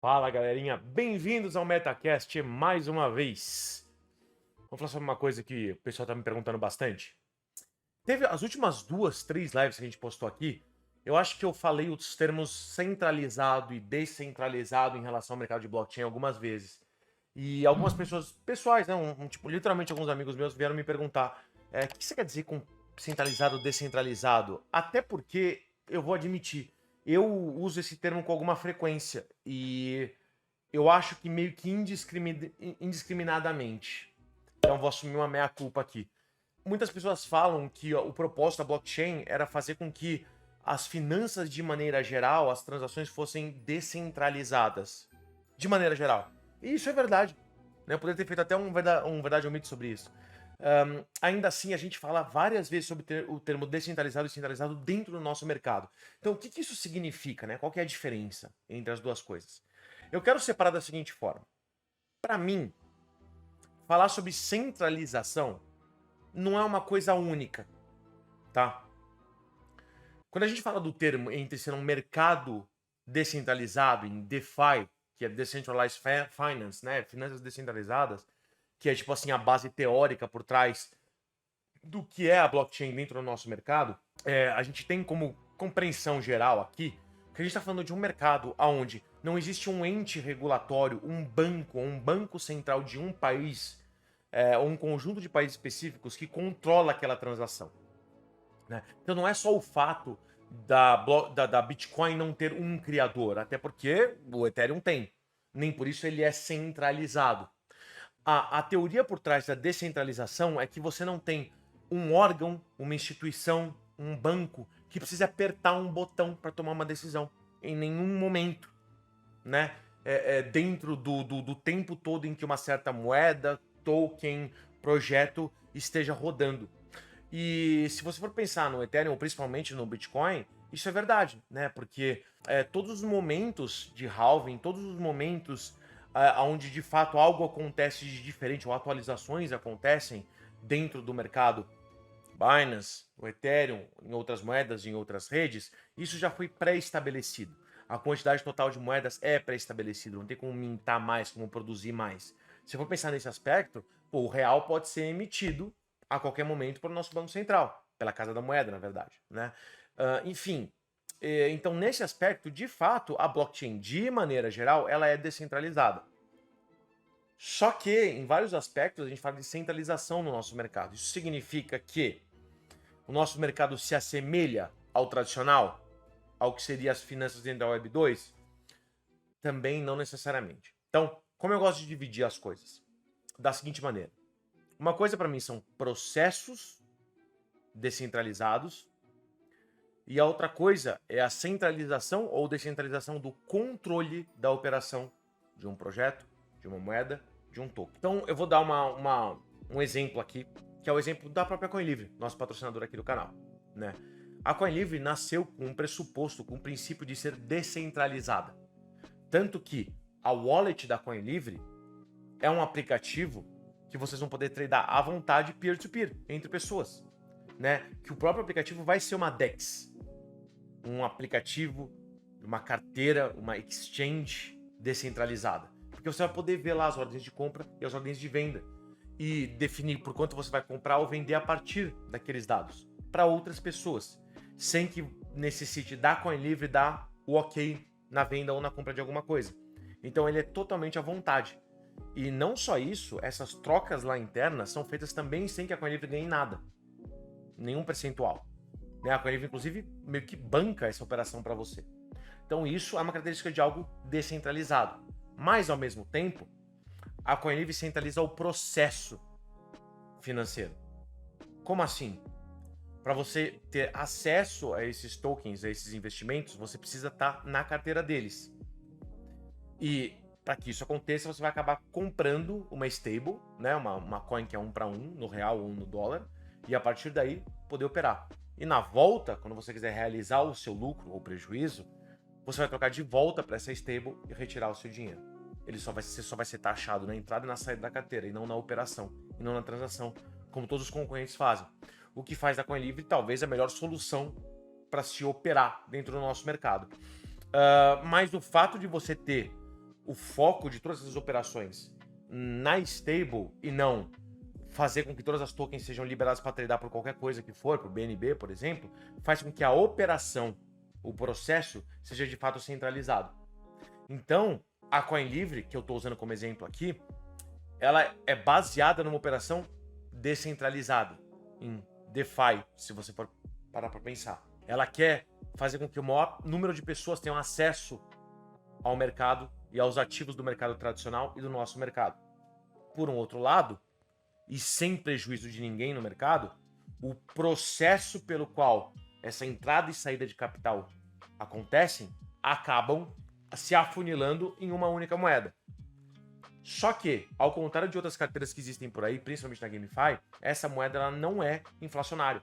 Fala galerinha, bem-vindos ao MetaCast mais uma vez. Vamos falar sobre uma coisa que o pessoal tá me perguntando bastante. Teve as últimas 2, 3 lives que a gente postou aqui, eu acho que eu falei os termos centralizado e descentralizado em relação ao mercado de blockchain algumas vezes. E algumas pessoas pessoais, né, tipo, literalmente alguns amigos meus vieram me perguntar o que você quer dizer com centralizado ou descentralizado? Até porque, eu vou admitir, eu uso esse termo com alguma frequência e eu acho que meio que indiscriminadamente. Então vou assumir uma meia-culpa aqui. Muitas pessoas falam que o propósito da blockchain era fazer com que as finanças de maneira geral, as transações fossem descentralizadas. De maneira geral. E isso é verdade. Né? Eu poderia ter feito até um verdade ou mito sobre isso. Ainda assim, a gente fala várias vezes sobre o termo descentralizado e centralizado dentro do nosso mercado. Então, o que isso significa? Né? Qual que é a diferença entre as duas coisas? Eu quero separar da seguinte forma. Para mim, falar sobre centralização não é uma coisa única, tá? Quando a gente fala do termo entre ser um mercado descentralizado, em DeFi, que é Decentralized Finance, né? Finanças descentralizadas, que é tipo assim a base teórica por trás do que é a blockchain dentro do nosso mercado, a gente tem como compreensão geral aqui que a gente está falando de um mercado onde não existe um ente regulatório, um banco central de um país, ou um conjunto de países específicos que controla aquela transação. Né? Então não é só o fato da Bitcoin não ter um criador, até porque o Ethereum tem. Nem por isso ele é centralizado. A teoria por trás da descentralização é que você não tem um órgão, uma instituição, um banco que precisa apertar um botão para tomar uma decisão em nenhum momento, né? Dentro do tempo todo em que uma certa moeda, token, projeto esteja rodando. E se você for pensar no Ethereum, principalmente no Bitcoin, isso é verdade, né? Porque todos os momentos de halving, todos os momentos onde de fato algo acontece de diferente, ou atualizações acontecem dentro do mercado Binance, o Ethereum, em outras moedas, em outras redes, isso já foi pré-estabelecido. A quantidade total de moedas é pré-estabelecido, não tem como mintar mais, como produzir mais. Se eu for pensar nesse aspecto, o real pode ser emitido a qualquer momento pelo nosso Banco Central, pela Casa da Moeda, na verdade. Né? Enfim, então nesse aspecto, de fato, a blockchain, de maneira geral, ela é descentralizada. Só que, em vários aspectos, a gente fala de centralização no nosso mercado. Isso significa que o nosso mercado se assemelha ao tradicional, ao que seria as finanças dentro da Web 2? Também não necessariamente. Então, como eu gosto de dividir as coisas? Da seguinte maneira. Uma coisa para mim são processos descentralizados e a outra coisa é a centralização ou descentralização do controle da operação de um projeto, de uma moeda, de um token. Então eu vou dar um exemplo aqui, que é o exemplo da própria CoinLivre, nosso patrocinador aqui do canal. Né? A CoinLivre nasceu com um pressuposto, com um princípio de ser descentralizada. Tanto que a wallet da CoinLivre é um aplicativo que vocês vão poder tradar à vontade peer-to-peer, entre pessoas. Né? Que o próprio aplicativo vai ser uma DEX, um aplicativo, uma carteira, uma exchange descentralizada. Porque você vai poder ver lá as ordens de compra e as ordens de venda e definir por quanto você vai comprar ou vender a partir daqueles dados para outras pessoas, sem que necessite da CoinLivre dar o ok na venda ou na compra de alguma coisa. Então ele é totalmente à vontade. E não só isso, essas trocas lá internas são feitas também sem que a CoinLivre ganhe nada, nenhum percentual. A CoinLivre, inclusive, meio que banca essa operação para você. Então isso é uma característica de algo descentralizado. Mas, ao mesmo tempo, a CoinLivre centraliza o processo financeiro. Como assim? Para você ter acesso a esses tokens, a esses investimentos, você precisa estar na carteira deles. E para que isso aconteça, você vai acabar comprando uma stable, né? uma coin que é 1 para 1, no real ou no dólar, e a partir daí poder operar. E na volta, quando você quiser realizar o seu lucro ou prejuízo, você vai trocar de volta para essa stable e retirar o seu dinheiro. Você só vai ser taxado na entrada e na saída da carteira, e não na operação, e não na transação, como todos os concorrentes fazem. O que faz da CoinLivre talvez a melhor solução para se operar dentro do nosso mercado. Mas o fato de você ter o foco de todas essas operações na stable e não fazer com que todas as tokens sejam liberadas para tradar por qualquer coisa que for, por BNB, por exemplo, faz com que a operação, o processo, seja de fato centralizado. Então, a CoinLivre, que eu estou usando como exemplo aqui, ela é baseada numa operação descentralizada, em DeFi, se você for parar para pensar. Ela quer fazer com que o maior número de pessoas tenham acesso ao mercado e aos ativos do mercado tradicional e do nosso mercado. Por um outro lado, e sem prejuízo de ninguém no mercado, o processo pelo qual essa entrada e saída de capital acontecem acabam se afunilando em uma única moeda. Só que, ao contrário de outras carteiras que existem por aí, principalmente na GameFi, essa moeda ela não é inflacionária.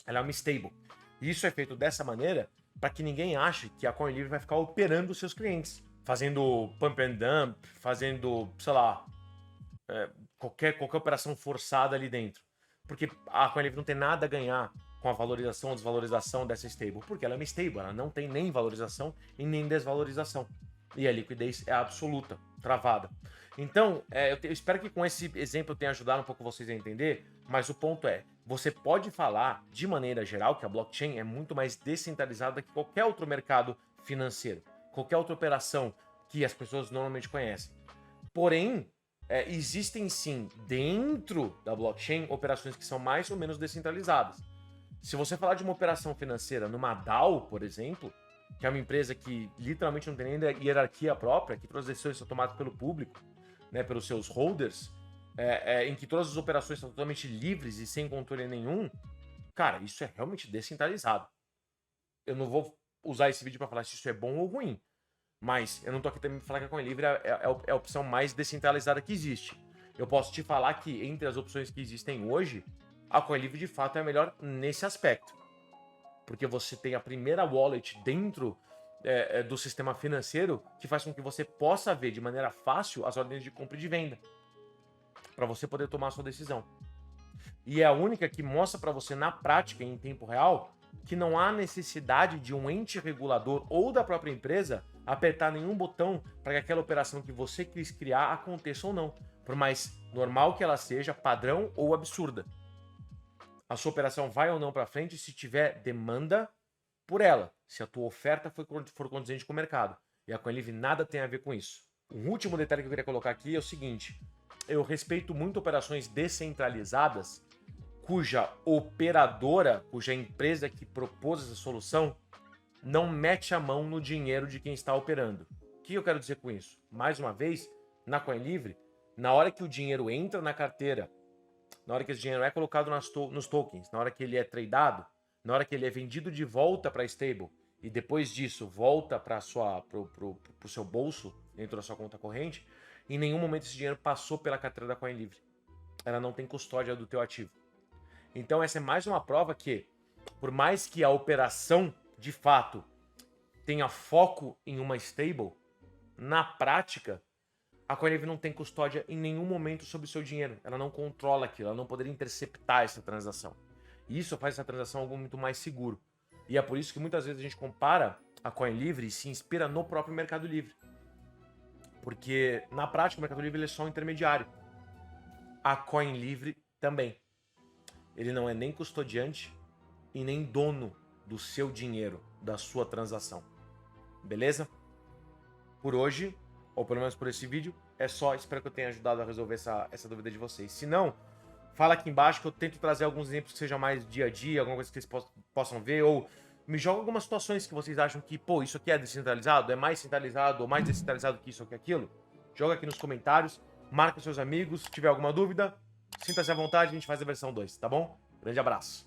Ela é uma stable. E isso é feito dessa maneira para que ninguém ache que a CoinLivre vai ficar operando os seus clientes, fazendo pump and dump, fazendo, sei lá, qualquer operação forçada ali dentro. Porque a CoinLivre não tem nada a ganhar com a valorização ou desvalorização dessa stable, porque ela é uma stable, ela não tem nem valorização e nem desvalorização. E a liquidez é absoluta, travada. Então, eu espero que com esse exemplo eu tenha ajudado um pouco vocês a entender, mas o ponto é, você pode falar, de maneira geral, que a blockchain é muito mais descentralizada que qualquer outro mercado financeiro, qualquer outra operação que as pessoas normalmente conhecem. Porém, existem sim, dentro da blockchain, operações que são mais ou menos descentralizadas. Se você falar de uma operação financeira numa DAO, por exemplo, que é uma empresa que literalmente não tem nem hierarquia própria, que todas as decisões são tomadas pelo público, né, pelos seus holders, em que todas as operações são totalmente livres e sem controle nenhum, cara, isso é realmente descentralizado. Eu não vou usar esse vídeo para falar se isso é bom ou ruim, mas eu não tô aqui também para falar que a CoinLivre é a opção mais descentralizada que existe. Eu posso te falar que entre as opções que existem hoje, a CoinLivre de fato é a melhor nesse aspecto. Porque você tem a primeira wallet dentro do sistema financeiro que faz com que você possa ver de maneira fácil as ordens de compra e de venda, para você poder tomar a sua decisão. E é a única que mostra para você na prática, em tempo real, que não há necessidade de um ente regulador ou da própria empresa apertar nenhum botão para que aquela operação que você quis criar aconteça ou não, por mais normal que ela seja, padrão ou absurda. A sua operação vai ou não para frente se tiver demanda por ela, se a tua oferta for condizente com o mercado. E a CoinLivre nada tem a ver com isso. Um último detalhe que eu queria colocar aqui é o seguinte: eu respeito muito operações descentralizadas cuja operadora, cuja empresa que propôs essa solução não mete a mão no dinheiro de quem está operando. O que eu quero dizer com isso? Mais uma vez, na CoinLivre, na hora que o dinheiro entra na carteira, na hora que esse dinheiro é colocado nos tokens, na hora que ele é tradado, na hora que ele é vendido de volta para a stable e depois disso volta para o seu bolso, dentro da sua conta corrente, em nenhum momento esse dinheiro passou pela carteira da CoinLivre. Ela não tem custódia do teu ativo. Então essa é mais uma prova que, por mais que a operação, de fato, tenha foco em uma stable, na prática, a CoinLivre não tem custódia em nenhum momento sobre o seu dinheiro. Ela não controla aquilo, ela não poderia interceptar essa transação. E isso faz essa transação algo muito mais seguro. E é por isso que muitas vezes a gente compara a CoinLivre e se inspira no próprio Mercado Livre. Porque, na prática, o Mercado Livre ele é só um intermediário. A CoinLivre também. Ele não é nem custodiante e nem dono do seu dinheiro, da sua transação. Beleza? Por hoje, ou pelo menos por esse vídeo, é só. Espero que eu tenha ajudado a resolver essa dúvida de vocês. Se não, fala aqui embaixo que eu tento trazer alguns exemplos que sejam mais dia a dia, alguma coisa que vocês possam ver, ou me joga algumas situações que vocês acham que, pô, isso aqui é descentralizado, é mais centralizado ou mais descentralizado que isso ou que aquilo. Joga aqui nos comentários, marca seus amigos, se tiver alguma dúvida, sinta-se à vontade, a gente faz a versão 2, tá bom? Grande abraço.